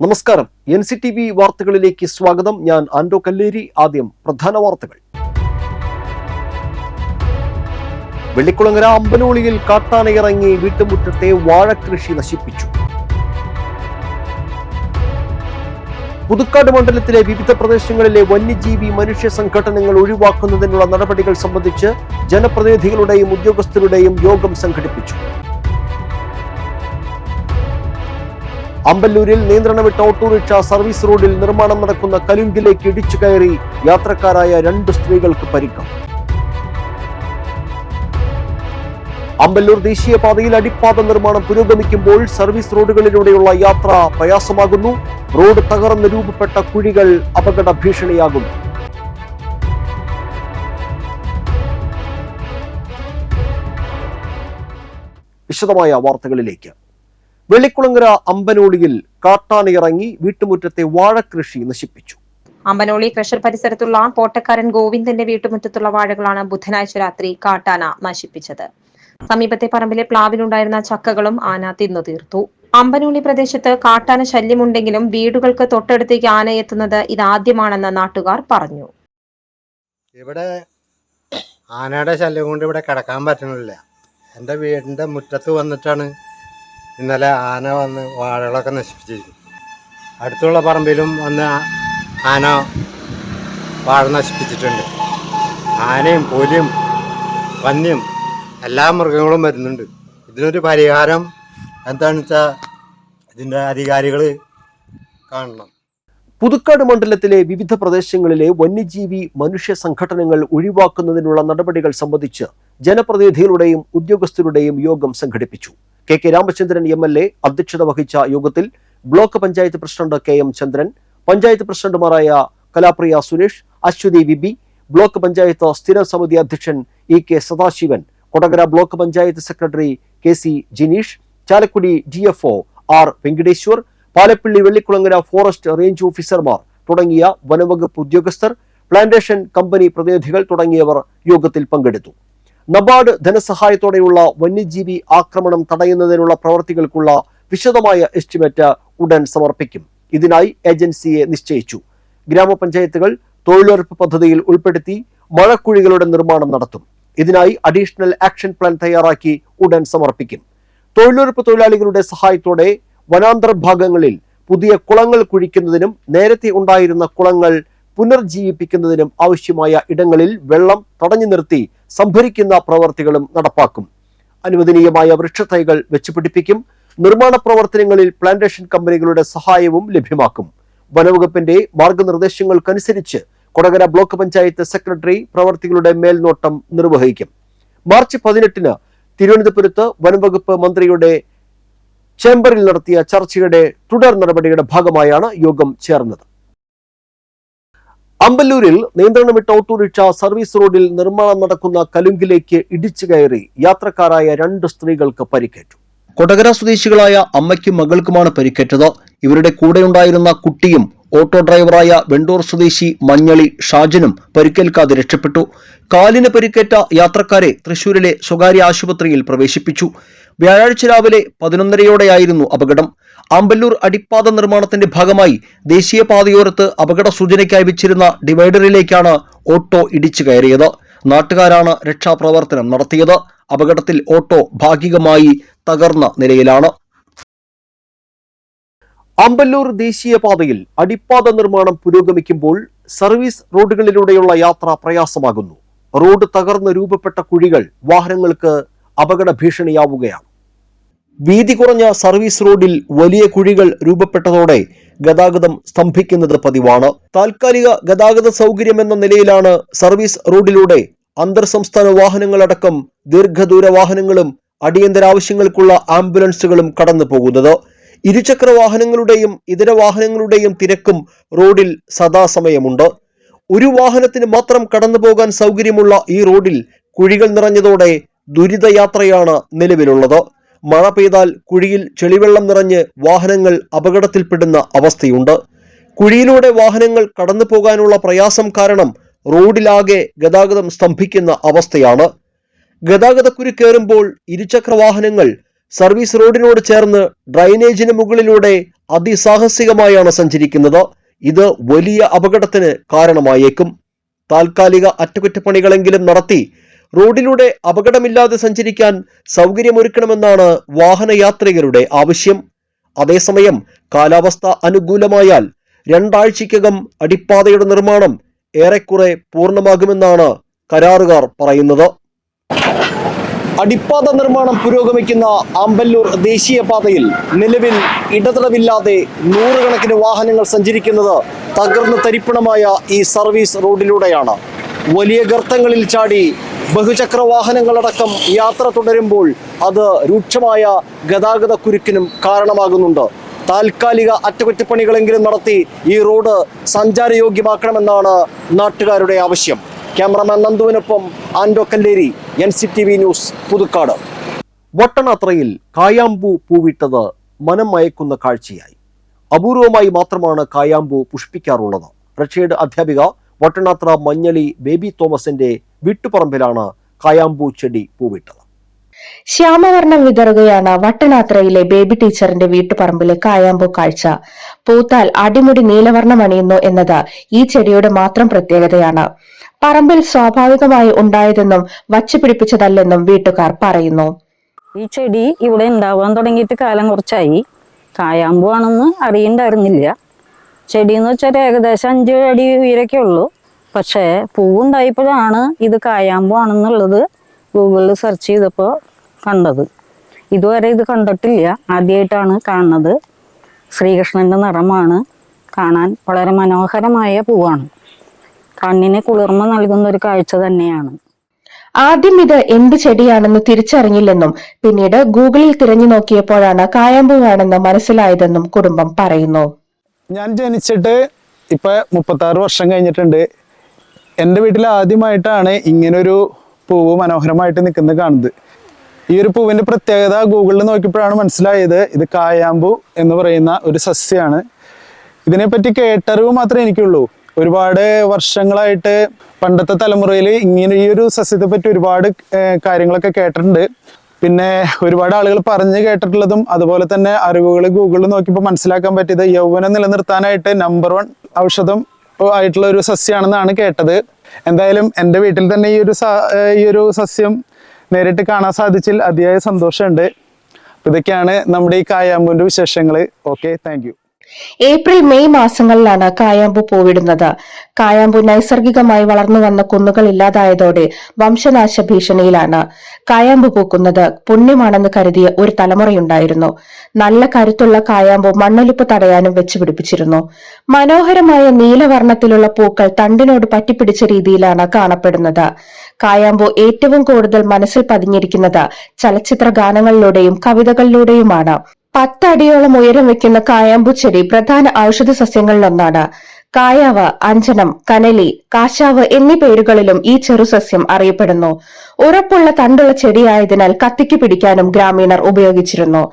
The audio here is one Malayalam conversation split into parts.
നമസ്കാരം. NCTV വാർത്തകളിലേക്ക് സ്വാഗതം. ഞാൻ ആൻഡോ കല്ലേരി. ആദ്യം പ്രധാന വാർത്തകൾ. വെള്ളിക്കുളങ്ങര അമ്പനോളിയിൽ കാട്ടാനയിറങ്ങി വീട്ടുമുറ്റത്തെ വാഴകൃഷി നശിപ്പിച്ചു. പുതുക്കാട് മണ്ഡലത്തിലെ വിവിധ പ്രദേശങ്ങളിലെ വന്യജീവി മനുഷ്യ സംഘടനകൾ ഒഴിവാക്കുന്നതിനുള്ള നടപടികൾ സംബന്ധിച്ച് ജനപ്രതിനിധികളുടെയും ഉദ്യോഗസ്ഥരുടെയും യോഗം സംഘടിപ്പിച്ചു. അമ്പല്ലൂരിൽ നിയന്ത്രണം വിട്ട ഓട്ടോറിക്ഷ സർവീസ് റോഡിൽ നിർമ്മാണം നടക്കുന്ന കലുങ്കിലേക്ക് ഇടിച്ചു കയറി യാത്രക്കാരായ 2 സ്ത്രീകൾക്ക് പരിക്ക്. അമ്പല്ലൂർ ദേശീയപാതയിൽ അടിപ്പാത നിർമ്മാണം പുരോഗമിക്കുമ്പോൾ സർവീസ് റോഡുകളിലൂടെയുള്ള യാത്ര പ്രയാസമാകുന്നു. റോഡ് തകർന്ന് രൂപപ്പെട്ട കുഴികൾ അപകട ഭീഷണിയാകുന്നു. വിശദമായ വാർത്തകളിലേക്ക്. വെള്ളിക്കുളങ്ങര അമ്പനോളിയിൽ കാട്ടാനയിറങ്ങി വീട്ടുമുറ്റത്തെ വാഴകൃഷി നശിപ്പിച്ചു. അമ്പനോളി ക്രഷർ പരിസരത്തുള്ള തോട്ടക്കാരൻ ഗോവിന്ദന്റെ വീട്ടുമുറ്റത്തുള്ള വാഴകളാണ് ബുധനാഴ്ച രാത്രി കാട്ടാന നശിപ്പിച്ചത്. സമീപത്തെ പറമ്പിലെ പ്ലാവിലുണ്ടായിരുന്ന ചക്കകളും ആന തിന്നു തീർത്തു. അമ്പനോളി പ്രദേശത്ത് കാട്ടാന ശല്യമുണ്ടെങ്കിലും വീടുകൾക്ക് തൊട്ടടുത്തേക്ക് ആന എത്തുന്നത് ഇതാദ്യമാണെന്ന് നാട്ടുകാർ പറഞ്ഞു. ഇവിടെ ആനയുടെ ശല്യം കൊണ്ട് ഇവിടെ കിടക്കാൻ പറ്റുന്നില്ല. എൻ്റെ വീടിൻ്റെ മുറ്റത്ത് വന്നിട്ടാണ് ഇന്നലെ ആന വന്ന് വാഴകളൊക്കെ നശിപ്പിച്ചിരിക്കും. അടുത്തുള്ള പറമ്പിലും വന്ന് ആന വാഴ നശിപ്പിച്ചിട്ടുണ്ട്. ആനയും പുലിയും പന്നിയും എല്ലാ മൃഗങ്ങളും വരുന്നുണ്ട്. ഇതിനൊരു പരിഹാരം എന്താണെന്ന് വെച്ചാൽ ഇതിൻ്റെ അധികാരികൾ കാണണം. പുതുക്കാട് മണ്ഡലത്തിലെ വിവിധ പ്രദേശങ്ങളിലെ വന്യജീവി മനുഷ്യ സംഘടനകൾ ഒഴിവാക്കുന്നതിനുള്ള നടപടികൾ സംബന്ധിച്ച് ജനപ്രതിനിധികളുടെയും ഉദ്യോഗസ്ഥരുടെയും യോഗം സംഘടിപ്പിച്ചു. KK രാമചന്ദ്രൻ MLA അധ്യക്ഷത വഹിച്ച യോഗത്തിൽ ബ്ലോക്ക് പഞ്ചായത്ത് പ്രസിഡന്റ് KM ചന്ദ്രൻ, പഞ്ചായത്ത് പ്രസിഡന്റുമാരായ കലാപ്രിയ സുരേഷ്, അശ്വതി വിബി, ബ്ലോക്ക് പഞ്ചായത്ത് സ്ഥിരം സമിതി അധ്യക്ഷൻ EK Sadasivan, Kodakara block panchayat secretary KC Jineesh, Chalakudy DFO R Venkateshwar, Palappilly Vellikulangara forest range ഓഫീസർമാർ തുടങ്ങിയ വനവകുപ്പ് ഉദ്യോഗസ്ഥർ, പ്ലാന്റേഷൻ കമ്പനി പ്രതിനിധികൾ തുടങ്ങിയവർ യോഗത്തിൽ പങ്കെടുത്തു. നബാർഡ് ധനസഹായത്തോടെയുള്ള വന്യജീവി ആക്രമണം തടയുന്നതിനുള്ള പ്രവർത്തികൾക്കുള്ള വിശദമായ എസ്റ്റിമേറ്റ് ഉടൻ സമർപ്പിക്കും. ഇതിനായി ഏജൻസിയെ നിശ്ചയിച്ചു. ഗ്രാമപഞ്ചായത്തുകൾ തൊഴിലുറപ്പ് പദ്ധതിയിൽ ഉൾപ്പെടുത്തി മഴക്കുഴികളുടെ നിർമ്മാണം നടത്തും. ഇതിനായി അഡീഷണൽ ആക്ഷൻ പ്ലാൻ തയ്യാറാക്കി ഉടൻ സമർപ്പിക്കും. തൊഴിലുറപ്പ് തൊഴിലാളികളുടെ സഹായത്തോടെ വനാന്തർഭാഗങ്ങളിൽ പുതിയ കുളങ്ങൾ കുഴിക്കുന്നതിനും നേരത്തെ ഉണ്ടായിരുന്ന കുളങ്ങൾ പുനർജീവിപ്പിക്കുന്നതിനും ആവശ്യമായ ഇടങ്ങളിൽ വെള്ളം തടഞ്ഞു നിർത്തി സംഭരിക്കുന്ന പ്രവർത്തികളും നടപ്പാക്കും. അനുവദനീയമായ വൃക്ഷത്തൈകൾ വെച്ചുപിടിപ്പിക്കും. നിർമ്മാണ പ്രവർത്തനങ്ങളിൽ പ്ലാന്റേഷൻ കമ്പനികളുടെ സഹായവും ലഭ്യമാക്കും. വനവകുപ്പിന്റെ മാർഗനിർദ്ദേശങ്ങൾക്കനുസരിച്ച് കൊടകര ബ്ലോക്ക് പഞ്ചായത്ത് സെക്രട്ടറി പ്രവർത്തികളുടെ മേൽനോട്ടം നിർവഹിക്കും. മാർച്ച് 18 തിരുവനന്തപുരത്ത് വനംവകുപ്പ് മന്ത്രിയുടെ ചേംബറിൽ നടത്തിയ ചർച്ചയുടെ തുടർ നടപടിയുടെ ഭാഗമായാണ് യോഗം ചേർന്നത്. അമ്പല്ലൂരിൽ നിയന്ത്രണം വിട്ട ഓട്ടോറിക്ഷ സർവീസ് റോഡിൽ നിർമ്മാണം നടക്കുന്ന കലുങ്കിലേക്ക് ഇടിച്ചു കയറി യാത്രക്കാരായ 2 സ്ത്രീകൾക്ക് പരിക്കേറ്റു. കൊടകര സ്വദേശികളായ അമ്മയ്ക്കും മകൾക്കുമാണ് പരിക്കേറ്റത്. ഇവരുടെ കൂടെയുണ്ടായിരുന്ന കുട്ടിയും ഓട്ടോ ഡ്രൈവറായ വെണ്ടൂർ സ്വദേശി മഞ്ഞളി ഷാജനും പരിക്കേൽക്കാതെ രക്ഷപ്പെട്ടു. കാലിന് പരിക്കേറ്റ യാത്രക്കാരെ തൃശൂരിലെ സ്വകാര്യ ആശുപത്രിയിൽ പ്രവേശിപ്പിച്ചു. വ്യാഴാഴ്ച രാവിലെ 11:30യോടെയായിരുന്നു അപകടം. അമ്പല്ലൂർ അടിപ്പാത നിർമ്മാണത്തിന്റെ ഭാഗമായി ദേശീയപാതയോരത്ത് അപകട സൂചനയ്ക്കായി വെച്ചിരുന്ന ഡിവൈഡറിലേക്കാണ് ഓട്ടോ ഇടിച്ചു കയറിയത്. നാട്ടുകാരാണ് രക്ഷാപ്രവർത്തനം നടത്തിയത്. അപകടത്തിൽ ഓട്ടോ ഭാഗികമായി തകർന്ന നിലയിലാണ്. അമ്പല്ലൂർ ദേശീയപാതയിൽ അടിപ്പാത നിർമ്മാണം പുരോഗമിക്കുമ്പോൾ സർവീസ് റോഡുകളിലൂടെയുള്ള യാത്ര പ്രയാസമാകുന്നു. റോഡ് തകർന്ന് രൂപപ്പെട്ട കുഴികൾ വാഹനങ്ങൾക്ക് അപകട ഭീഷണിയാവുകയാണ്. വീതി കുറഞ്ഞ സർവീസ് റോഡിൽ വലിയ കുഴികൾ രൂപപ്പെട്ടതോടെ ഗതാഗതം സ്തംഭിക്കുന്നത് പതിവാണ്. താൽക്കാലിക ഗതാഗത സൗകര്യമെന്ന നിലയിലാണ് സർവീസ് റോഡിലൂടെ അന്തർ സംസ്ഥാന വാഹനങ്ങളടക്കം ദീർഘദൂര വാഹനങ്ങളും അടിയന്തര ആവശ്യങ്ങൾക്കുള്ള ആംബുലൻസുകളും കടന്നു പോകുന്നത്. ഇരുചക്ര വാഹനങ്ങളുടെയും ഇതര വാഹനങ്ങളുടെയും തിരക്കും റോഡിൽ സദാസമയമുണ്ട്. ഒരു വാഹനത്തിന് മാത്രം കടന്നു പോകാൻ സൗകര്യമുള്ള ഈ റോഡിൽ കുഴികൾ നിറഞ്ഞതോടെ ദുരിതയാത്രയാണ് നിലവിലുള്ളത്. മഴ പെയ്താൽ കുഴിയിൽ ചെളിവെള്ളം നിറഞ്ഞ് വാഹനങ്ങൾ അപകടത്തിൽപ്പെടുന്ന അവസ്ഥയുണ്ട്. കുഴിയിലൂടെ വാഹനങ്ങൾ കടന്നു പോകാനുള്ള പ്രയാസം കാരണം റോഡിലാകെ ഗതാഗതം സ്തംഭിക്കുന്ന അവസ്ഥയാണ്. ഗതാഗതക്കുരുക്കേറുമ്പോൾ ഇരുചക്ര വാഹനങ്ങൾ സർവീസ് റോഡിനോട് ചേർന്ന് ഡ്രൈനേജിന് മുകളിലൂടെ അതിസാഹസികമായാണ് സഞ്ചരിക്കുന്നത്. ഇത് വലിയ അപകടത്തിന് കാരണമായേക്കും. താൽക്കാലിക അറ്റകുറ്റപ്പണികളെങ്കിലും നടത്തി റോഡിലൂടെ അപകടമില്ലാതെ സഞ്ചരിക്കാൻ സൗകര്യമൊരുക്കണമെന്നാണ് വാഹനയാത്രികരുടെ ആവശ്യം. അതേസമയം കാലാവസ്ഥ അനുകൂലമായാൽ 2 ആഴ്ചയ്ക്കകം അടിപ്പാതയുടെ നിർമ്മാണം ഏറെക്കുറെ പൂർണ്ണമാകുമെന്നാണ് കരാറുകാർ പറയുന്നത്. അടിപ്പാത നിർമ്മാണം പുരോഗമിക്കുന്ന ആമ്പല്ലൂർ ദേശീയപാതയിൽ നിലവിൽ ഇടതടവില്ലാതെ 100 കണക്കിന് വാഹനങ്ങൾ സഞ്ചരിക്കുന്നത് തകർന്ന് തരിപ്പണമായ ഈ സർവീസ് റോഡിലൂടെയാണ്. വലിയ ഗർത്തങ്ങളിൽ ചാടി ബഹുചക്ര വാഹനങ്ങളടക്കം യാത്ര തുടരുമ്പോൾ അത് രൂക്ഷമായ ഗതാഗത കുരുക്കിനും കാരണമാകുന്നുണ്ട്. താൽക്കാലിക അറ്റകുറ്റപ്പണികളെങ്കിലും നടത്തി ഈ റോഡ് സഞ്ചാരയോഗ്യമാക്കണമെന്നാണ് നാട്ടുകാരുടെ ആവശ്യം. ക്യാമറമാൻ നന്ദുവിനൊപ്പം ആൻഡോ കല്ലേരി, NCTV ന്യൂസ്, പുതുക്കാട്. വട്ടനാത്രയിൽ കായാമ്പൂ പൂവിട്ടത് മനം മയക്കുന്ന കാഴ്ചയായി. അപൂർവമായി മാത്രമാണ് കായാമ്പൂ പുഷ്പിക്കാറുള്ളത്. റിട്ടയേർഡ് അധ്യാപിക വട്ടനാത്ര മഞ്ഞളി ബേബി തോമസിന്റെ വീട്ടുപറമ്പിലാണ് കായാമ്പൂ ചെടി പൂവിട്ടത്. ശ്യാമവർണ്ണം വിതറുകയാണ് വട്ടനാത്രയിലെ ബേബി ടീച്ചറിന്റെ വീട്ടുപറമ്പിലെ കായാമ്പൂ കാഴ്ച. പൂത്താൽ അടിമുടി നീലവർണ്ണം അണിയുന്നു എന്നത് ഈ ചെടിയുടെ മാത്രം പ്രത്യേകതയാണ്. പറമ്പിൽ സ്വാഭാവികമായി ഉണ്ടായതെന്നും വച്ചുപിടിപ്പിച്ചതല്ലെന്നും വീട്ടുകാർ പറയുന്നു. ഈ ചെടി ഇവിടെ ഉണ്ടാവാൻ തുടങ്ങിയിട്ട് കാലം കുറച്ചായി. കായാമ്പൂ ആണെന്ന് അറിയണ്ടായിരുന്നില്ല. ചെടി എന്ന് വെച്ചാൽ ഏകദേശം 5 അടി ഉയരൊക്കെ ഉള്ളൂ. പക്ഷേ പൂവുണ്ടായപ്പോഴാണ് ഇത് കായാമ്പൂ ആണെന്നുള്ളത് ഗൂഗിളിൽ സെർച്ച് ചെയ്തപ്പോൾ കണ്ടത്. ഇതുവരെ ഇത് കണ്ടിട്ടില്ല, ആദ്യമായിട്ടാണ് കാണുന്നത്. ശ്രീകൃഷ്ണന്റെ നിറമാണ്, കാണാൻ വളരെ മനോഹരമായ പൂവാണ്. കണ്ണിന് കുളിർമ നൽകുന്ന ഒരു കാഴ്ച തന്നെയാണ്. ആദ്യം ഇത് എന്ത് ചെടിയാണെന്ന് തിരിച്ചറിഞ്ഞില്ലെന്നും പിന്നീട് ഗൂഗിളിൽ തിരഞ്ഞു നോക്കിയപ്പോഴാണ് കായാമ്പൂവാണെന്ന് മനസ്സിലായതെന്നും കുടുംബം പറയുന്നു. ഞാൻ ജനിച്ചിട്ട് ഇപ്പൊ 36 വർഷം കഴിഞ്ഞിട്ടുണ്ട്. എൻ്റെ വീട്ടിൽ ആദ്യമായിട്ടാണ് ഇങ്ങനൊരു പൂവ് മനോഹരമായിട്ട് നിൽക്കുന്നത് കാണുന്നത്. ഈ ഒരു പൂവിന്റെ പ്രത്യേകത ഗൂഗിളിൽ നോക്കിയപ്പോഴാണ് മനസ്സിലായത്. ഇത് കായാമ്പൂ എന്ന് പറയുന്ന ഒരു സസ്യമാണ്. ഇതിനെപ്പറ്റി കേട്ടറിവ് മാത്രമേ എനിക്കുള്ളൂ. ഒരുപാട് വർഷങ്ങളായിട്ട് പണ്ടത്തെ തലമുറയിൽ ഇങ്ങനെ ഈ ഒരു സസ്യത്തെ പറ്റി ഒരുപാട് കാര്യങ്ങളൊക്കെ കേട്ടിട്ടുണ്ട്. പിന്നെ ഒരുപാട് ആളുകൾ പറഞ്ഞു കേട്ടിട്ടുള്ളതും അതുപോലെ തന്നെ അറിവുകൾ ഗൂഗിളിൽ നോക്കിയപ്പോൾ മനസ്സിലാക്കാൻ പറ്റിയത് യൗവനം നിലനിർത്താനായിട്ട് നമ്പർ 1 ഔഷധം ആയിട്ടുള്ള ഒരു സസ്യമാണെന്നാണ് കേട്ടത്. എന്തായാലും എൻ്റെ വീട്ടിൽ തന്നെ ഈ ഒരു സസ്യം നേരിട്ട് കാണാൻ സാധിച്ചിൽ അതിയായ സന്തോഷമുണ്ട്. ഇതൊക്കെയാണ് നമ്മുടെ ഈ കായാമ്പൂവിന്റെ വിശേഷങ്ങൾ. Okay, thank you. April May മാസങ്ങളിലാണ് കായാമ്പൂ പൂവിടുന്നത്. കായാമ്പൂ നൈസർഗികമായി വളർന്നു വന്ന കുന്നുകൾ ഇല്ലാതായതോടെ വംശനാശ ഭീഷണിയിലാണ്. കായാമ്പൂ പൂക്കുന്നത് പുണ്യമാണെന്ന് കരുതിയ ഒരു തലമുറയുണ്ടായിരുന്നു. നല്ല കരുത്തുള്ള കായാമ്പൂ മണ്ണൊലിപ്പ് തടയാനും വെച്ചുപിടിപ്പിച്ചിരുന്നു. മനോഹരമായ നീലവർണ്ണത്തിലുള്ള പൂക്കൾ തണ്ടിനോട് പറ്റിപ്പിടിച്ച രീതിയിലാണ് കാണപ്പെടുന്നത്. കായാമ്പൂ ഏറ്റവും കൂടുതൽ മനസ്സിൽ പതിഞ്ഞിരിക്കുന്നത് ചലച്ചിത്ര ഗാനങ്ങളിലൂടെയും കവിതകളിലൂടെയുമാണ്. 10 അടിയോളം ഉയരം വെക്കുന്ന കായാമ്പൂ ചെടി പ്രധാന ഔഷധ സസ്യങ്ങളിലൊന്നാണ്. കായാവ്, അഞ്ജനം, കനലി, കാശാവ് എന്നീ പേരുകളിലും ഈ ചെറുസസ്യം അറിയപ്പെടുന്നു. ഉറപ്പുള്ള തണ്ടുള്ള ചെടിയായതിനാൽ കത്തിക്ക് പിടിക്കാനും ഗ്രാമീണർ ഉപയോഗിച്ചിരുന്നു.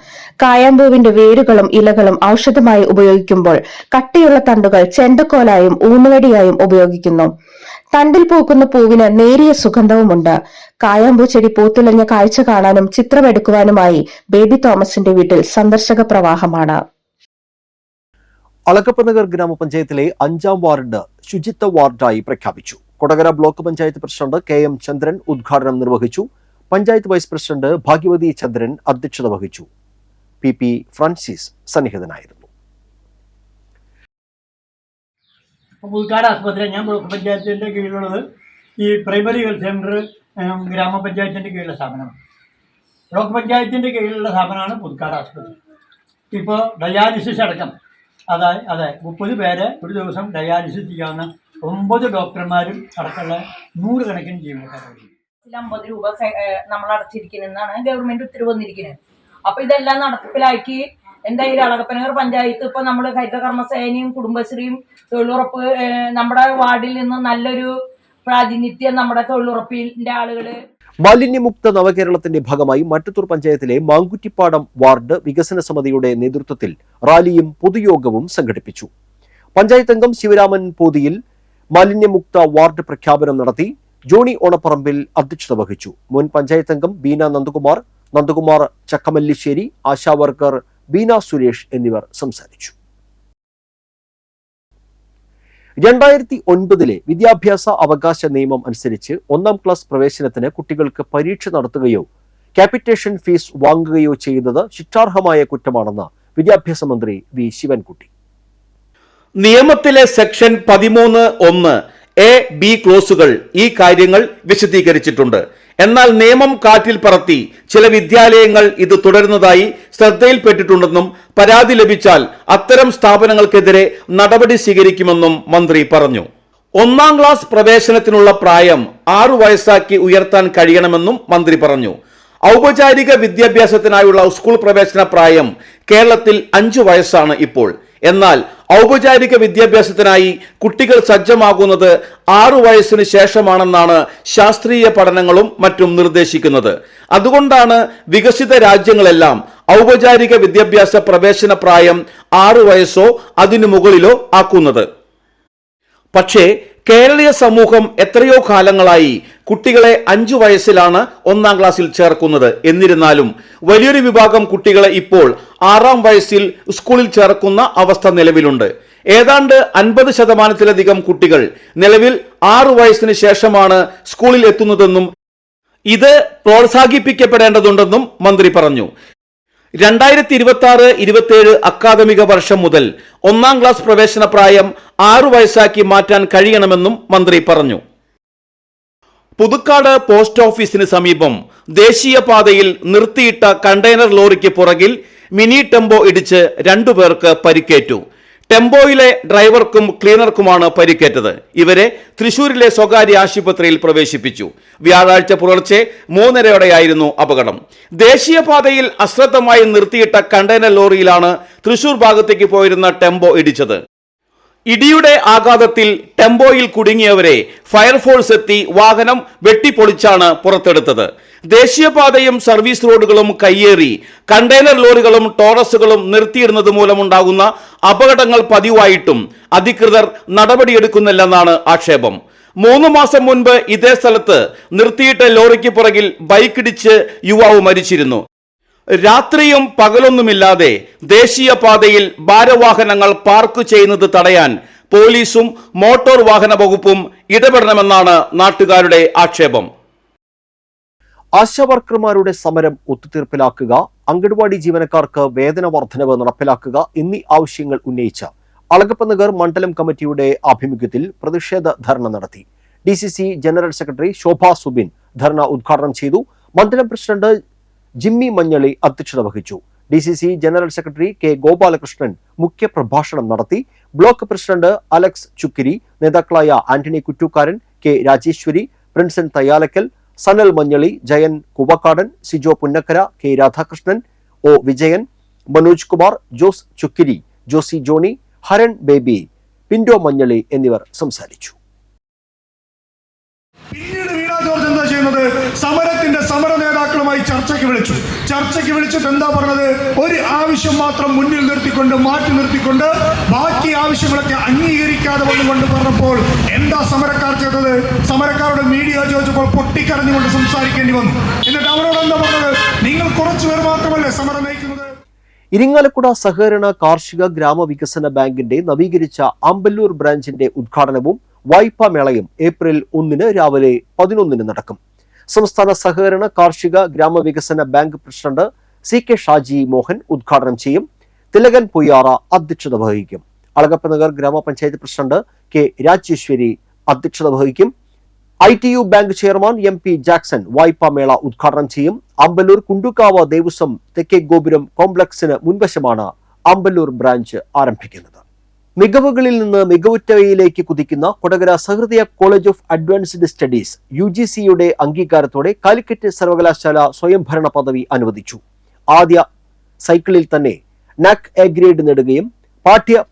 കായാമ്പൂവിന്റെ വേരുകളും ഇലകളും ഔഷധമായി ഉപയോഗിക്കുമ്പോൾ കട്ടിയുള്ള തണ്ടുകൾ ചെണ്ടക്കോലായും ഊന്നുവടിയായും ഉപയോഗിക്കുന്നു. തണ്ടിൽ പൂക്കുന്ന പൂവിന് നേരിയ സുഗന്ധവുമുണ്ട്. കായാമ്പൂ ചെടി പൂത്തുലഞ്ഞ കാഴ്ച കാണാനും ചിത്രമെടുക്കുവാനുമായി ബേബി തോമസിന്റെ വീട്ടിൽ സന്ദർശക പ്രവാഹമാണ്. അളകപ്പനഗർ ഗ്രാമപഞ്ചായത്തിലെ 5ാം വാർഡ് ശുചിത്വ വാർഡായി പ്രഖ്യാപിച്ചു. Kodakara block panchayat president KM ചന്ദ്രൻ ഉദ്ഘാടനം നിർവഹിച്ചു. പഞ്ചായത്ത് വൈസ് പ്രസിഡന്റ് ഭാഗ്യവതി ചന്ദ്രൻ അധ്യക്ഷത വഹിച്ചു. PP Francis സന്നിഹിതനായിരുന്നു. പുതുക്കാട് ആസ്പത്രി ഞാൻ ബ്ലോക്ക് പഞ്ചായത്തിൻ്റെ കീഴിലുള്ളത് ഈ പ്രൈമറി ഹെൽത്ത് സെൻ്റർ ഗ്രാമപഞ്ചായത്തിൻ്റെ കീഴിലുള്ള സ്ഥാപനമാണ്. ബ്ലോക്ക് പഞ്ചായത്തിൻ്റെ കീഴിലുള്ള സ്ഥാപനമാണ് പുതുക്കാട് ആസ്പത്രി. ഇപ്പോൾ ഡയാലിസിസ് അടക്കം അതെ 30 പേരെ ഒരു ദിവസം ഡയാലിസിസ് ചെയ്യാവുന്ന 9 ഡോക്ടർമാരും അടക്കമുള്ള 100 കണക്കിന് ജീവനക്കാരുണ്ട്. 50 രൂപ നമ്മൾ അടച്ചിരിക്കുന്നതാണ് ഗവൺമെന്റ് ഉത്തരവ് വന്നിരിക്കുന്നത്. അപ്പൊ ഇതെല്ലാം നടപ്പിലാക്കി എന്തായാലും അളകപ്പനഗർ പഞ്ചായത്ത് ഇപ്പൊ നമ്മൾ ഹരിതകർമ്മസേനയും കുടുംബശ്രീയും തൊഴിലുറപ്പ് നമ്മുടെ വാർഡിൽ നിന്ന് നല്ലൊരു പ്രാതിനിധ്യം നമ്മുടെ തൊഴിലുറപ്പിന്റെ ആളുകള്. മാലിന്യമുക്ത നവകേരളത്തിന്റെ ഭാഗമായി മറ്റത്തൂർ പഞ്ചായത്തിലെ മാങ്കുറ്റിപ്പാടം വാർഡ് വികസന സമിതിയുടെ നേതൃത്വത്തിൽ റാലിയും പൊതുയോഗവും സംഘടിപ്പിച്ചു. പഞ്ചായത്ത് അംഗം ശിവരാമൻ പോതിയിൽ മാലിന്യമുക്ത വാർഡ് പ്രഖ്യാപനം നടത്തി. ജോണി ഓണപ്പറമ്പിൽ അധ്യക്ഷത വഹിച്ചു. മുൻ പഞ്ചായത്ത് അംഗം ബീന നന്ദകുമാർ ചക്കമല്ലിശ്ശേരി, ആശാ വർക്കർ ബീന സുരേഷ് എന്നിവർ സംസാരിച്ചു. 2009 വിദ്യാഭ്യാസ അവകാശ നിയമം അനുസരിച്ച് 1ാം ക്ലാസ് പ്രവേശനത്തിന് കുട്ടികൾക്ക് പരീക്ഷ നടത്തുകയോ ക്യാപിറ്റേഷൻ ഫീസ് വാങ്ങുകയോ ചെയ്യുന്നത് ശിക്ഷാർഹമായ കുറ്റമാണെന്ന് വിദ്യാഭ്യാസ മന്ത്രി വി ശിവൻകുട്ടി. നിയമത്തിലെ സെക്ഷൻ 13(1)(a)(b) ക്ലോസുകൾ ഈ കാര്യങ്ങൾ വിശദീകരിച്ചിട്ടുണ്ട്. എന്നാൽ നിയമം കാറ്റിൽ പറത്തി ചില വിദ്യാലയങ്ങൾ ഇത് തുടരുന്നതായി ശ്രദ്ധയിൽപ്പെട്ടിട്ടുണ്ടെന്നും പരാതി ലഭിച്ചാൽ അത്തരം സ്ഥാപനങ്ങൾക്കെതിരെ നടപടി സ്വീകരിക്കുമെന്നും മന്ത്രി പറഞ്ഞു. 1ാം ക്ലാസ് പ്രവേശനത്തിനുള്ള പ്രായം 6 വയസ്സാക്കി ഉയർത്താൻ കഴിയണമെന്നും മന്ത്രി പറഞ്ഞു. ഔപചാരിക വിദ്യാഭ്യാസത്തിനായുള്ള സ്കൂൾ പ്രവേശന പ്രായം കേരളത്തിൽ 5 വയസ്സാണ് ഇപ്പോൾ. എന്നാൽ ഔപചാരിക വിദ്യാഭ്യാസത്തിനായി കുട്ടികൾ സജ്ജമാകുന്നത് 6 വയസ്സിന് ശേഷമാണെന്നാണ് ശാസ്ത്രീയ പഠനങ്ങളും മറ്റും നിർദ്ദേശിക്കുന്നത്. അതുകൊണ്ടാണ് വികസിത രാജ്യങ്ങളെല്ലാം ഔപചാരിക വിദ്യാഭ്യാസ പ്രവേശന പ്രായം 6 വയസ്സോ അതിനു മുകളിലോ ആക്കുന്നത്. പക്ഷേ കേരളീയ സമൂഹം എത്രയോ കാലങ്ങളായി കുട്ടികളെ 5 വയസ്സിലാണ് 1ാം ക്ലാസ്സിൽ ചേർക്കുന്നത്. എന്നിരുന്നാലും വലിയൊരു വിഭാഗം കുട്ടികളെ ഇപ്പോൾ 6ാം വയസ്സിൽ സ്കൂളിൽ ചേർക്കുന്ന അവസ്ഥ നിലവിലുണ്ട്. ഏതാണ്ട് 50% കുട്ടികൾ നിലവിൽ 6 വയസ്സിന് ശേഷമാണ് സ്കൂളിൽ എത്തുന്നതെന്നും ഇത് പ്രോത്സാഹിപ്പിക്കപ്പെടേണ്ടതുണ്ടെന്നും മന്ത്രി പറഞ്ഞു. 2026-27 അക്കാദമിക വർഷം മുതൽ 1ാം ക്ലാസ് പ്രവേശന പ്രായം 6 വയസ്സാക്കി മാറ്റാൻ കഴിയണമെന്നും മന്ത്രി പറഞ്ഞു. പുതുക്കാട് പോസ്റ്റ് ഓഫീസിന് സമീപം ദേശീയപാതയിൽ നിർത്തിയിട്ട കണ്ടെയ്നർ ലോറിക്ക് പുറകിൽ മിനി ടെമ്പോ ഇടിച്ച് 2 പേർക്ക് പരിക്കേറ്റു. ടെമ്പോയിലെ ഡ്രൈവർക്കും ക്ലീനർക്കുമാണ് പരിക്കേറ്റത്. ഇവരെ തൃശൂരിലെ സ്വകാര്യ ആശുപത്രിയിൽ പ്രവേശിപ്പിച്ചു. വ്യാഴാഴ്ച പുലർച്ചെ 3:30 അപകടം. ദേശീയപാതയിൽ അശ്രദ്ധമായി നിർത്തിയിട്ട കണ്ടെയ്നർ ലോറിയിലാണ് തൃശൂർ ഭാഗത്തേക്ക് പോയിരുന്ന ടെമ്പോ ഇടിച്ചത്. ഇടിയുടെ ആഘാതത്തിൽ ടെമ്പോയിൽ കുടുങ്ങിയവരെ ഫയർഫോഴ്സ് എത്തി വാഹനം വെട്ടിപ്പൊളിച്ചാണ് പുറത്തെടുത്തത്. ദേശീയപാതയും സർവീസ് റോഡുകളും കയ്യേറി കണ്ടെയ്നർ ലോറികളും ടോറസുകളും നിർത്തിയിടുന്നത് മൂലമുണ്ടാകുന്ന അപകടങ്ങൾ പതിവായിട്ടും അധികൃതർ നടപടിയെടുക്കുന്നില്ലെന്നാണ് ആക്ഷേപം. 3 മാസം മുൻപ് ഇതേ സ്ഥലത്ത് നിർത്തിയിട്ട ലോറിക്ക് പുറകിൽ ബൈക്കിടിച്ച് യുവാവ് മരിച്ചിരുന്നു. രാത്രിയും പകലൊന്നുമില്ലാതെ ദേശീയപാതയിൽ ഭാരവാഹനങ്ങൾ പാർക്ക് ചെയ്യുന്നത് തടയാൻ പോലീസും മോട്ടോർ വാഹന വകുപ്പും ഇടപെടണമെന്നാണ് നാട്ടുകാരുടെ ആക്ഷേപം. ആശാവർക്കർമാരുടെ സമരം ഒത്തുതീർപ്പിലാക്കുക, അംഗൻവാടി ജീവനക്കാർക്ക് വേതന വർധനവ് നടപ്പിലാക്കുക എന്നീ ആവശ്യങ്ങൾ ഉന്നയിച്ച അളഗപ്പനഗർ മണ്ഡലം കമ്മിറ്റിയുടെ ആഭിമുഖ്യത്തിൽ പ്രതിഷേധ ധർണ നടത്തി. DCC general secretary Shobha Subin dharna ഉദ്ഘാടനം ചെയ്തു. മണ്ഡലം പ്രസിഡന്റ് ജിമ്മി മഞ്ഞളി അധ്യക്ഷത വഹിച്ചു. DCC general secretary K Gopalakrishnan മുഖ്യപ്രഭാഷണം നടത്തി. ബ്ലോക്ക് പ്രസിഡന്റ് അലക്സ് ചുക്കിരി, നേതാക്കളായ Antony Kuttookaran, K Rajeswari, Prinson Thayyalakkal, Sanal Manjali, Jayan Kuvakkadan, Sijo Punnakkara, K Radhakrishnan, O Vijayan, Manoj Kumar, Jose Chukkiri, Josy Johny, Haran Baby, Pinto Manjali എന്നിവർ സംസാരിച്ചു. പിന്നീട് വീണ ജോർജ് എന്താ ചെയ്യുന്നത്? സമര നേതാക്കളുമായി ചർച്ചയ്ക്ക് വിളിച്ചിട്ട് എന്താ പറഞ്ഞത്? ഒരു ആവശ്യം മാത്രം മുന്നിൽ നിർത്തിക്കൊണ്ട് മാറ്റി നിർത്തിക്കൊണ്ട് ബാക്കി ആവശ്യങ്ങളൊക്കെ അംഗീകരിക്കാതെ വന്നുകൊണ്ട് പറഞ്ഞപ്പോൾ എന്താ സമരക്കാർ ചെയ്തത്? സമരക്കാരുടെ മീഡിയ ചോദിച്ചപ്പോൾ പൊട്ടിക്കരഞ്ഞുകൊണ്ട് സംസാരിക്കേണ്ടി വന്നു. എന്നിട്ട് അവരോട് എന്താ പറഞ്ഞത്? നിങ്ങൾ കുറച്ചുപേർ മാത്രമല്ലേ സമരം നയിക്കുന്നത്? ഇരിങ്ങാലക്കുട സഹകരണ കാർഷിക ഗ്രാമവികസന ബാങ്കിന്റെ നവീകരിച്ച ആമ്പല്ലൂർ ബ്രാഞ്ചിന്റെ ഉദ്ഘാടനവും വായ്പാ മേളയും ഏപ്രിൽ 1 രാവിലെ 11 നടക്കും. സംസ്ഥാന സഹകരണ കാർഷിക ഗ്രാമവികസന bank president CK Shaji Mohan ഉദ്ഘാടനം ചെയ്യും. തിലകൻ പൊയ്യാറ അധ്യക്ഷത വഹിക്കും. അളഗപ്പനഗർ ഗ്രാമപഞ്ചായത്ത് പ്രസിഡന്റ് കെ രാജേശ്വരി അധ്യക്ഷത വഹിക്കും. ITU bank chairman MP Jackson വായ്പാ മേള ഉദ്ഘാടനം ചെയ്യും. ആമ്പല്ലൂർ കുണ്ടുകാവ് ദേവസ്വം തെക്കേ ഗോപുരം കോംപ്ലക്സിന് മുൻവശമാണ് ആമ്പല്ലൂർ ബ്രാഞ്ച് ആരംഭിക്കുന്നത്. മികവുകളിൽ നിന്ന് മികവുറ്റവയിലേക്ക് കുതിക്കുന്ന Kodakara Sahrudaya college of advanced studies UGCയുടെ അംഗീകാരത്തോടെ കാലിക്കറ്റ് സർവകലാശാല സ്വയംഭരണ പദവി അനുവദിച്ചു. ആദ്യ സൈക്കിളിൽ തന്നെ NAC A ഗ്രേഡ് നേടുകയും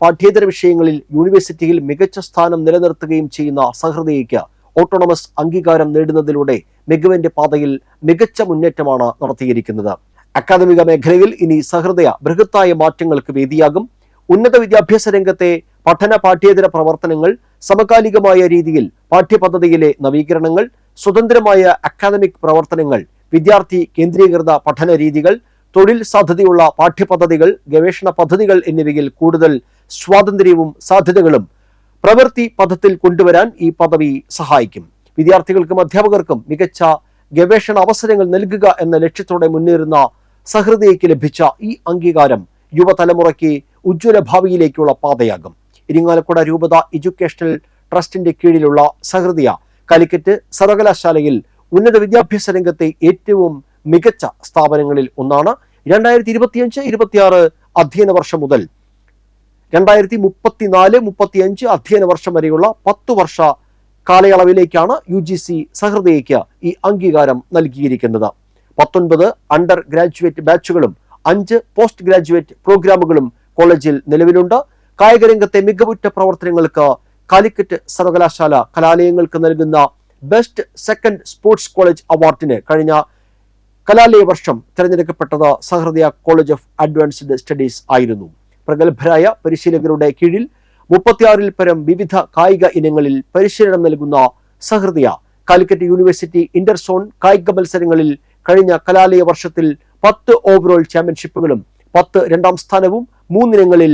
പാഠ്യേതര വിഷയങ്ങളിൽ യൂണിവേഴ്സിറ്റിയിൽ മികച്ച സ്ഥാനം നിലനിർത്തുകയും ചെയ്യുന്ന സഹൃദയയ്ക്ക് ഓട്ടോണമസ് അംഗീകാരം നേടുന്നതിലൂടെ മികവിന്റെ പാതയിൽ മികച്ച മുന്നേറ്റമാണ് നടത്തിയിരിക്കുന്നത്. അക്കാദമിക മേഖലയിൽ ഇനി സഹൃദയ ബൃഹത്തായ മാറ്റങ്ങൾക്ക് വേദിയാകും. ഉന്നത വിദ്യാഭ്യാസ രംഗത്തെ പാഠ്യേതര പ്രവർത്തനങ്ങൾ, സമകാലികമായ രീതിയിൽ പാഠ്യപദ്ധതിയിലെ നവീകരണങ്ങൾ, സ്വതന്ത്രമായ അക്കാദമിക് പ്രവർത്തനങ്ങൾ, വിദ്യാർത്ഥി കേന്ദ്രീകൃത പഠന രീതികൾ, തൊഴിൽ സാധ്യതയുള്ള പാഠ്യപദ്ധതികൾ, ഗവേഷണ പദ്ധതികൾ എന്നിവയിൽ കൂടുതൽ സ്വാതന്ത്ര്യവും സാധ്യതകളും പ്രവൃത്തി പഥത്തിൽ കൊണ്ടുവരാൻ ഈ പദവി സഹായിക്കും. വിദ്യാർത്ഥികൾക്കും അധ്യാപകർക്കും മികച്ച ഗവേഷണ അവസരങ്ങൾ നൽകുക എന്ന ലക്ഷ്യത്തോടെ മുന്നേറുന്ന സഹൃദയയ്ക്ക് ലഭിച്ച ഈ അംഗീകാരം യുവതലമുറയ്ക്ക് ഉജ്ജ്വല ഭാവിയിലേക്കുള്ള പാതയാകും. ഇരിങ്ങാലക്കുട രൂപത എഡ്യൂക്കേഷണൽ ട്രസ്റ്റിന്റെ കീഴിലുള്ള സഹൃദയ കാലിക്കറ്റ് സർവകലാശാലയിൽ ഉന്നത വിദ്യാഭ്യാസ രംഗത്തെ ഏറ്റവും മികച്ച സ്ഥാപനങ്ങളിൽ ഒന്നാണ്. 2025-26 അധ്യയന വർഷം മുതൽ 2034-35 അധ്യയന വർഷം വരെയുള്ള 10 വർഷ കാലയളവിലേക്കാണ് UGC സഹൃദയയ്ക്ക് ഈ അംഗീകാരം നൽകിയിരിക്കുന്നത്. 19 അണ്ടർ ഗ്രാജുവേറ്റ് ബാച്ചുകളും 5 പോസ്റ്റ് ഗ്രാജുവേറ്റ് പ്രോഗ്രാമുകളും കോളേജിൽ നിലവിലുണ്ട്. കായികരംഗത്തെ മികവുറ്റ പ്രവർത്തനങ്ങൾക്ക് കാലിക്കറ്റ് സർവകലാശാല കലാലയങ്ങൾക്ക് നൽകുന്ന ബെസ്റ്റ് സെക്കൻഡ് സ്പോർട്സ് കോളേജ് അവാർഡിന് കഴിഞ്ഞ കലാലയ വർഷം തിരഞ്ഞെടുക്കപ്പെട്ടത് സഹൃദയ കോളേജ് ഓഫ് അഡ്വാൻസ്ഡ് സ്റ്റഡീസ് ആയിരുന്നു. പ്രഗത്ഭരായ പരിശീലകരുടെ കീഴിൽ 36-ൽ പരം വിവിധ കായിക ഇനങ്ങളിൽ പരിശീലനം നൽകുന്ന സഹൃദയ കാലിക്കറ്റ് യൂണിവേഴ്സിറ്റി ഇന്റർസോൺ കായിക മത്സരങ്ങളിൽ കഴിഞ്ഞ കലാലയ വർഷത്തിൽ 10 ഓവറോൾ ചാമ്പ്യൻഷിപ്പുകളും 10 രണ്ടാം സ്ഥാനവും 3 ഇനങ്ങളിൽ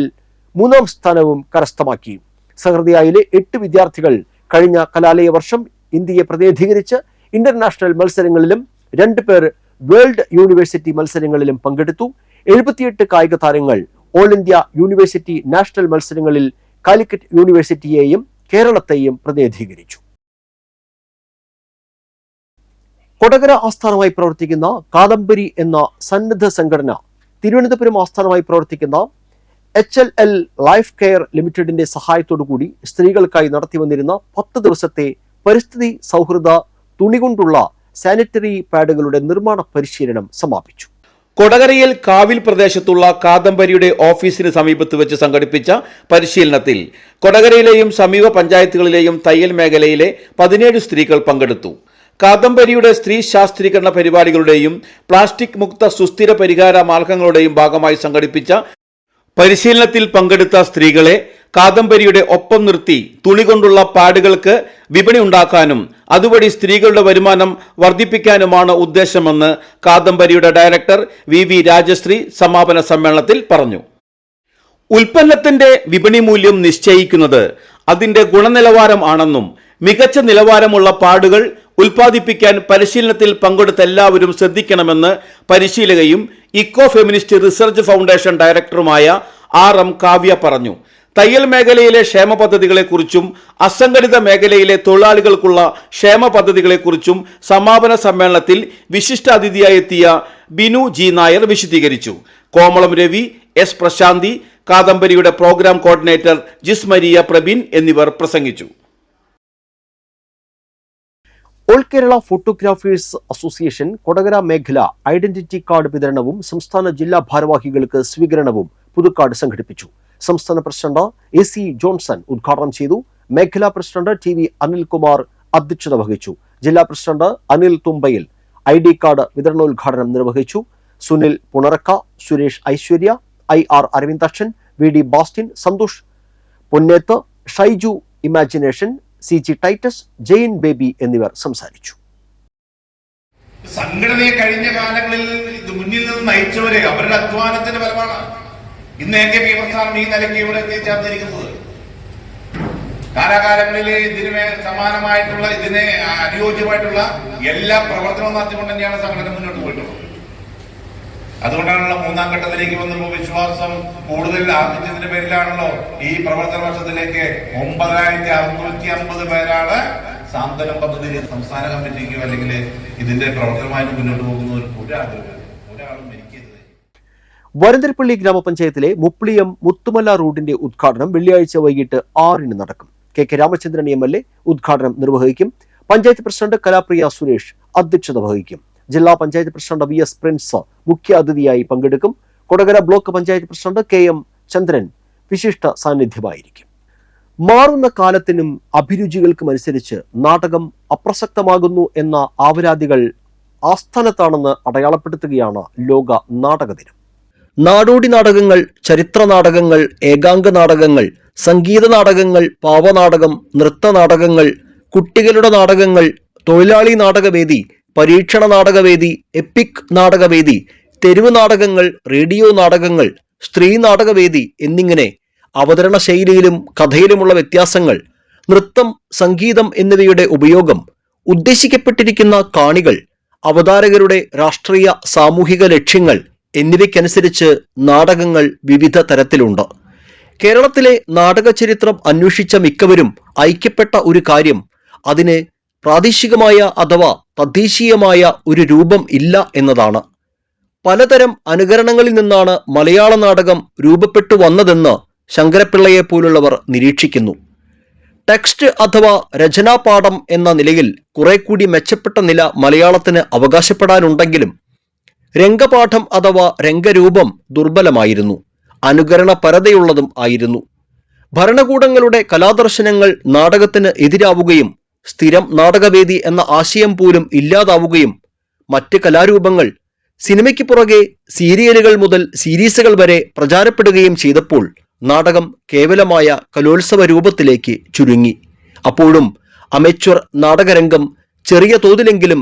3-ാം സ്ഥാനവും കരസ്ഥമാക്കി. സഹൃദയയിലെ 8 വിദ്യാർത്ഥികൾ കഴിഞ്ഞ കലാലയ വർഷം ഇന്ത്യയെ പ്രതിനിധീകരിച്ച് ഇന്റർനാഷണൽ മത്സരങ്ങളിലും 2 പേർ വേൾഡ് യൂണിവേഴ്സിറ്റി മത്സരങ്ങളിലും പങ്കെടുത്തു. 78 കായിക താരങ്ങൾ ഓൾ ഇന്ത്യ യൂണിവേഴ്സിറ്റി നാഷണൽ മത്സരങ്ങളിൽ കാലിക്കറ്റ് യൂണിവേഴ്സിറ്റിയെയും കേരളത്തെയും പ്രതിനിധീകരിച്ചു. കൊടകര ആസ്ഥാനമായി പ്രവർത്തിക്കുന്ന കാദംബരി എന്ന സന്നദ്ധ സംഘടന തിരുവനന്തപുരം ആസ്ഥാനമായി പ്രവർത്തിക്കുന്ന HLL ലൈഫ് കെയർ ലിമിറ്റഡിന്റെ സഹായത്തോടുകൂടി സ്ത്രീകൾക്കായി നടത്തിവന്നിരുന്ന 10 ദിവസത്തെ പരിസ്ഥിതി സൗഹൃദ തുണികൊണ്ടുള്ള സാനിറ്ററി പാഡുകളുടെ നിർമ്മാണ പരിശീലനം സമാപിച്ചു. കൊടകരയിൽ കാവിൽ പ്രദേശത്തുള്ള കാദംബരിയുടെ ഓഫീസിന് സമീപത്ത് വെച്ച് സംഘടിപ്പിച്ച പരിശീലനത്തിൽ കൊടകരയിലെയും സമീപ പഞ്ചായത്തുകളിലെയും തയ്യൽ മേഖലയിലെ 17 സ്ത്രീകൾ പങ്കെടുത്തു. കാദംബരിയുടെ സ്ത്രീ ശാസ്ത്രീകരണ പരിപാടികളുടെയും പ്ലാസ്റ്റിക് മുക്ത സുസ്ഥിര പരിഹാര മാർഗങ്ങളുടെയും ഭാഗമായി സംഘടിപ്പിച്ച പരിശീലനത്തിൽ പങ്കെടുത്ത സ്ത്രീകളെ കാദംബരിയുടെ ഒപ്പം നിർത്തി തുണി കൊണ്ടുള്ള പാഡുകൾക്ക് വിപണി ഉണ്ടാക്കാനും അതുവഴി സ്ത്രീകളുടെ വരുമാനം വർദ്ധിപ്പിക്കാനുമാണ് ഉദ്ദേശമെന്ന് കാദംബരിയുടെ ഡയറക്ടർ VV രാജശ്രീ സമാപന സമ്മേളനത്തിൽ പറഞ്ഞു. ഉൽപ്പന്നത്തിന്റെ വിപണി മൂല്യം നിശ്ചയിക്കുന്നത് അതിന്റെ ഗുണനിലവാരം ആണെന്നും മികച്ച നിലവാരമുള്ള പാഡുകൾ ഉൽപ്പാദിപ്പിക്കാൻ പരിശീലനത്തിൽ പങ്കെടുത്ത എല്ലാവരും ശ്രദ്ധിക്കണമെന്ന് പരിശീലകയും ഇക്കോ ഫെമിനിസ്റ്റ് റിസർച്ച് ഫൗണ്ടേഷൻ ഡയറക്ടറുമായ RM കാവ്യ പറഞ്ഞു. തയ്യൽ മേഖലയിലെ ക്ഷേമ പദ്ധതികളെക്കുറിച്ചും അസംഘടിത മേഖലയിലെ തൊഴിലാളികൾക്കുള്ള ക്ഷേമ പദ്ധതികളെക്കുറിച്ചും സമാപന സമ്മേളനത്തിൽ വിശിഷ്ടാതിഥിയായി എത്തിയ ബിനു G നായർ വിശദീകരിച്ചു. കോമളം രവി, S പ്രശാന്തി, കാദംബരിയുടെ പ്രോഗ്രാം കോർഡിനേറ്റർ ജിസ് മരിയ പ്രബീൻ എന്നിവർ പ്രസംഗിച്ചു. All Kerala photographers association Kodakara മേഖല ഐഡന്റിറ്റി കാർഡ് വിതരണവും സംസ്ഥാന ജില്ലാ ഭാരവാഹികൾക്ക് സ്വീകരണവും പുതുക്കാട് സംഘടിപ്പിച്ചു. സംസ്ഥാന പ്രസിഡന്റ് AC ജോൺസൺ ഉദ്ഘാടനം ചെയ്തു. മേഖലാ പ്രസിഡന്റ് TV അനിൽകുമാർ അധ്യക്ഷത വഹിച്ചു. ജില്ലാ president Anil Thumbayil ID card വിതരണോദ്ഘാടനം നിർവഹിച്ചു. Sunil Punarakka, Suresh Aishwarya, IR Aravindakshan, VD Bastin, Santhosh Ponneth, Shaiju imagination, CG Titus, Jain Baby എന്നിവർ സംസാരിച്ചു. സംഘടനയെ കഴിഞ്ഞ കാലങ്ങളിൽ ഇത് മുന്നിൽ നിന്ന് നയിച്ചവരെ അവരുടെ അധ്വാനത്തിന്റെ ഫലമാണ് ഇന്ന് AKP പ്രസ്ഥാനം ഈ നിലയ്ക്ക് ഇവിടെ എത്തിച്ചേർന്നിരിക്കുന്നത്. കാലാകാലങ്ങളിൽ ഇതിന് സമാനമായിട്ടുള്ള ഇതിനെ അനുയോജ്യമായിട്ടുള്ള എല്ലാ പ്രവർത്തനവും നടത്തിക്കൊണ്ട് തന്നെയാണ് സംഘടന മുന്നോട്ട് പോയിട്ടുള്ളത്. അതുകൊണ്ടാണല്ലോ 3-ാം ഘട്ടത്തിലേക്ക് വന്നപ്പോൾ വിശ്വാസം കൂടുതൽ ആർജിച്ചതിന്റെ പേരിലാണല്ലോ ഈ പ്രവർത്തന വർഷത്തിലേക്ക് 9650 പേരാണ് സാന്ത്വനം പദ്ധതി സംസ്ഥാന കമ്മിറ്റിക്കോ അല്ലെങ്കിൽ ഇതിന്റെ പ്രവർത്തനമായിട്ട് മുന്നോട്ട് പോകുന്ന ഒരാളും മരിക്കരുത്. വരന്തരപ്പള്ളി ഗ്രാമപഞ്ചായത്തിലെ മുപ്ലിയം മുത്തുമല റോഡിന്റെ ഉദ്ഘാടനം വെള്ളിയാഴ്ച വൈകിട്ട് 6-ന് നടക്കും. KK രാമചന്ദ്രൻ MLA ഉദ്ഘാടനം നിർവഹിക്കും. പഞ്ചായത്ത് പ്രസിഡന്റ് കലാപ്രിയ സുരേഷ് അധ്യക്ഷത വഹിക്കും. ജില്ലാ പഞ്ചായത്ത് പ്രസിഡന്റ് VS പ്രിൻസ് മുഖ്യ അതിഥിയായി പങ്കെടുക്കും. Kodakara block panchayat president KM ചന്ദ്രൻ വിശിഷ്ട സാന്നിധ്യമായിരിക്കും. മാറുന്ന കാലത്തിനും അഭിരുചികൾക്കും അനുസരിച്ച് നാടകം അപ്രസക്തമാകുന്നു എന്ന ആവലാതികൾ ആസ്ഥാനത്താണെന്ന് അടയാളപ്പെടുത്തുകയാണ് ലോക നാടക ദിനം. നാടോടി നാടകങ്ങൾ, ചരിത്ര നാടകങ്ങൾ, ഏകാംഗ നാടകങ്ങൾ, സംഗീത നാടകങ്ങൾ, പാവനാടകം, നൃത്തനാടകങ്ങൾ, കുട്ടികളുടെ നാടകങ്ങൾ, തൊഴിലാളി നാടകവേദി, പരീക്ഷണ നാടകവേദി, എപ്പിക് നാടകവേദി, തെരുവ് നാടകങ്ങൾ, റേഡിയോ നാടകങ്ങൾ, സ്ത്രീ നാടകവേദി എന്നിങ്ങനെ അവതരണ ശൈലിയിലും കഥയിലുമുള്ള വ്യത്യാസങ്ങൾ, നൃത്തം, സംഗീതം എന്നിവയുടെ ഉപയോഗം, ഉദ്ദേശിക്കപ്പെട്ടിരിക്കുന്ന കാണികൾ, അവതാരകരുടെ രാഷ്ട്രീയ സാമൂഹിക ലക്ഷ്യങ്ങൾ എന്നിവയ്ക്കനുസരിച്ച് നാടകങ്ങൾ വിവിധ തരത്തിലുണ്ട്. കേരളത്തിലെ നാടക ചരിത്രം അന്വേഷിച്ച മിക്കവരും ഐക്യപ്പെട്ട ഒരു കാര്യം അതിന് പ്രാദേശികമായ അഥവാ തദ്ദേശീയമായ ഒരു രൂപം ഇല്ല എന്നതാണ്. പലതരം അനുകരണങ്ങളിൽ നിന്നാണ് മലയാള നാടകം രൂപപ്പെട്ടു വന്നതെന്ന് ശങ്കരപ്പിള്ളയെ പോലുള്ളവർ നിരീക്ഷിക്കുന്നു. ടെക്സ്റ്റ് അഥവാ രചനാപാഠം എന്ന നിലയിൽ കുറെ കൂടി മെച്ചപ്പെട്ട നില മലയാളത്തിന് അവകാശപ്പെടാനുണ്ടെങ്കിലും രംഗപാഠം അഥവാ രംഗരൂപം ദുർബലമായിരുന്നു, അനുകരണ പരതയുള്ളതും ആയിരുന്നു. ഭരണകൂടങ്ങളുടെ കലാദർശനങ്ങൾ നാടകത്തിന് എതിരാവുകയും സ്ഥിരം നാടകവേദി എന്ന ആശയം പോലും ഇല്ലാതാവുകയും മറ്റ് കലാരൂപങ്ങൾ സിനിമയ്ക്ക് പുറകെ സീരിയലുകൾ മുതൽ സീരീസുകൾ വരെ പ്രചാരപ്പെടുകയും ചെയ്തപ്പോൾ നാടകം കേവലമായ കലോത്സവ രൂപത്തിലേക്ക് ചുരുങ്ങി. അപ്പോഴും അമേച്വർ നാടകരംഗം ചെറിയ തോതിലെങ്കിലും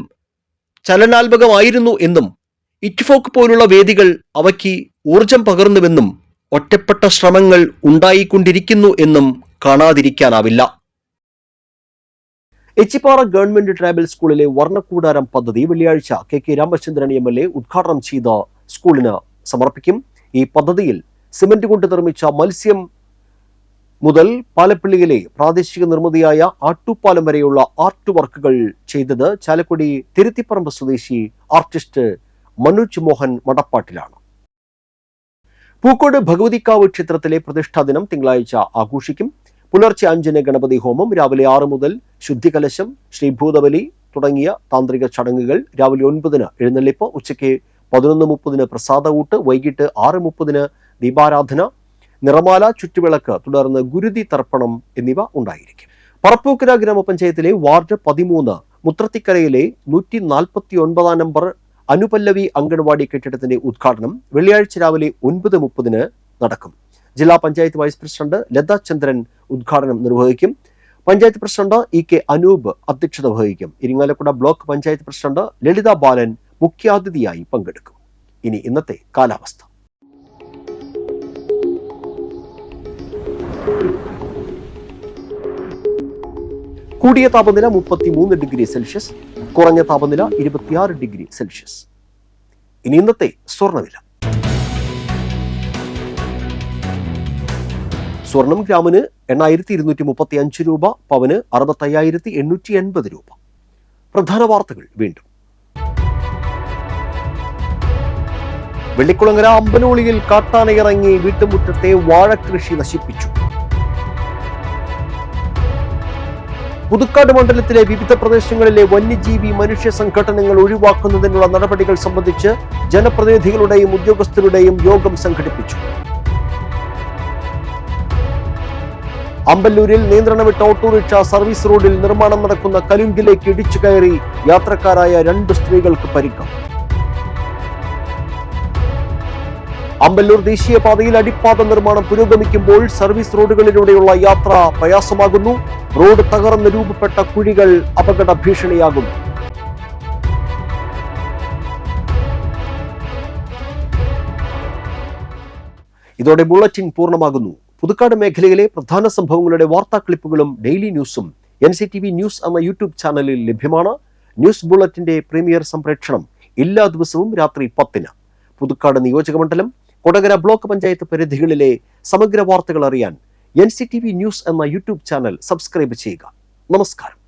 ചലനാത്മകമായിരുന്നു എന്നും ഇറ്റ്ഫോക്ക് പോലുള്ള വേദികൾ അവയ്ക്ക് ഊർജം പകർന്നുവെന്നും ഒറ്റപ്പെട്ട ശ്രമങ്ങൾ ഉണ്ടായിക്കൊണ്ടിരിക്കുന്നു എന്നും കാണാതിരിക്കാനാവില്ല. എച്ചിപ്പാറ ഗവൺമെന്റ് ട്രൈബൽ സ്കൂളിലെ വർണ്ണക്കൂടാരം പദ്ധതി വെള്ളിയാഴ്ച കെ രാമചന്ദ്രൻ MLA ഉദ്ഘാടനം ചെയ്ത സ്കൂളിന് സമർപ്പിക്കും. ഈ പദ്ധതിയിൽ സിമന്റ് കൊണ്ട് നിർമ്മിച്ച മത്സ്യം മുതൽ പാലപ്പള്ളിയിലെ പ്രാദേശിക നിർമ്മിതിയായ ആട്ടുപാലം വരെയുള്ള ആർട്ട് വർക്കുകൾ ചെയ്തത് ചാലക്കുടി തിരുത്തിപ്പറമ്പ് സ്വദേശി ആർട്ടിസ്റ്റ് മനോജ് മോഹൻ മടപ്പാട്ടിലാണ്. പൂക്കോട് ഭഗവതിക്കാവ് ക്ഷേത്രത്തിലെ പ്രതിഷ്ഠാ ദിനം തിങ്കളാഴ്ച ആഘോഷിക്കും. പുലർച്ചെ 5-ന് ഗണപതി ഹോമം, രാവിലെ 6 മുതൽ ശുദ്ധികലശം, ശ്രീഭൂതബലി തുടങ്ങിയ താന്ത്രിക ചടങ്ങുകൾ, രാവിലെ 9-ന് എഴുന്നള്ളിപ്പ്, ഉച്ചയ്ക്ക് 11:30-ന് പ്രസാദകൂട്ട്, വൈകിട്ട് 6:30-ന് ദീപാരാധന, നിറമാല, ചുറ്റുവിളക്ക്, തുടർന്ന് ഗുരുതി തർപ്പണം എന്നിവ ഉണ്ടായിരിക്കും. പറപ്പൂക്കര ഗ്രാമപഞ്ചായത്തിലെ വാർഡ് 13 മുത്രത്തിക്കരയിലെ 149 നമ്പർ അനുപല്ലവി അംഗൻവാടി കെട്ടിടത്തിന്റെ ഉദ്ഘാടനം വെള്ളിയാഴ്ച രാവിലെ 9:30-ന് നടക്കും. ജില്ലാ പഞ്ചായത്ത് വൈസ് പ്രസിഡന്റ് ലതാ ചന്ദ്രൻ ഉദ്ഘാടനം നിർവഹിക്കും. പഞ്ചായത്ത് പ്രസിഡന്റ് EK അനൂപ് അധ്യക്ഷത വഹിക്കും. ഇരിങ്ങാലക്കുട ബ്ലോക്ക് പഞ്ചായത്ത് പ്രസിഡന്റ് ലളിത ബാലൻ മുഖ്യാതിഥിയായി പങ്കെടുക്കും. ഇനി ഇന്നത്തെ കാലാവസ്ഥ. കൂടിയ താപനില 33 ഡിഗ്രി സെൽഷ്യസ്, കുറഞ്ഞ താപനില 26 ഡിഗ്രി സെൽഷ്യസ്. ഇനി ഇന്നത്തെ സ്വർണ്ണവില. സ്വർണം ഗ്രാമിന് 8,235 രൂപ, പവന് 65,880 രൂപ. പ്രധാന വാർത്തകൾ വീണ്ടും. വെള്ളിക്കുളങ്ങര അമ്പനോളിയിൽ കാട്ടാനയിറങ്ങി വീട്ടുമുറ്റത്തെ വാഴകൃഷി നശിപ്പിച്ചു. പുതുക്കാട് മണ്ഡലത്തിലെ വിവിധ പ്രദേശങ്ങളിലെ വന്യജീവി മനുഷ്യ സംഘടനകൾ ഒഴിവാക്കുന്നതിനുള്ള നടപടികൾ സംബന്ധിച്ച് ജനപ്രതിനിധികളുടെയും ഉദ്യോഗസ്ഥരുടെയും യോഗം സംഘടിപ്പിച്ചു. അമ്പല്ലൂരിൽ നിയന്ത്രണം വിട്ട ഓട്ടോറിക്ഷ സർവീസ് റോഡിൽ നിർമ്മാണം നടക്കുന്ന കലുങ്കിലേക്ക് ഇടിച്ചു കയറി യാത്രക്കാരായ 2 സ്ത്രീകൾക്ക് പരിക്ക്. അമ്പല്ലൂർ ദേശീയപാതയിൽ അടിപ്പാത നിർമ്മാണം പുരോഗമിക്കുമ്പോൾ സർവീസ് റോഡുകളിലൂടെയുള്ള യാത്ര പ്രയാസമാകുന്നു. റോഡ് തകർന്ന് രൂപപ്പെട്ട കുഴികൾ അപകട ഭീഷണിയാകുന്നു. ഇതോടെ ബുള്ളറ്റിൻ പൂർണ്ണമാകുന്നു. പുതുക്കാട് മേഖലയിലെ പ്രധാന സംഭവങ്ങളുടെ വാർത്താ ക്ലിപ്പുകളും ഡെയിലി ന്യൂസും NCTV ന്യൂസ് എന്ന യൂട്യൂബ് ചാനലിൽ ലഭ്യമാണ്. ന്യൂസ് ബുള്ളറ്റിന്റെ പ്രീമിയർ സംപ്രേഷണം എല്ലാ ദിവസവും രാത്രി 10-ന്. പുതുക്കാട് നിയോജകമണ്ഡലം, കൊടകര ബ്ലോക്ക് പഞ്ചായത്ത് പരിധികളിലെ സമഗ്ര വാർത്തകൾ അറിയാൻ NCTV ന്യൂസ് എന്ന യൂട്യൂബ് ചാനൽ സബ്സ്ക്രൈബ് ചെയ്യുക. നമസ്കാരം.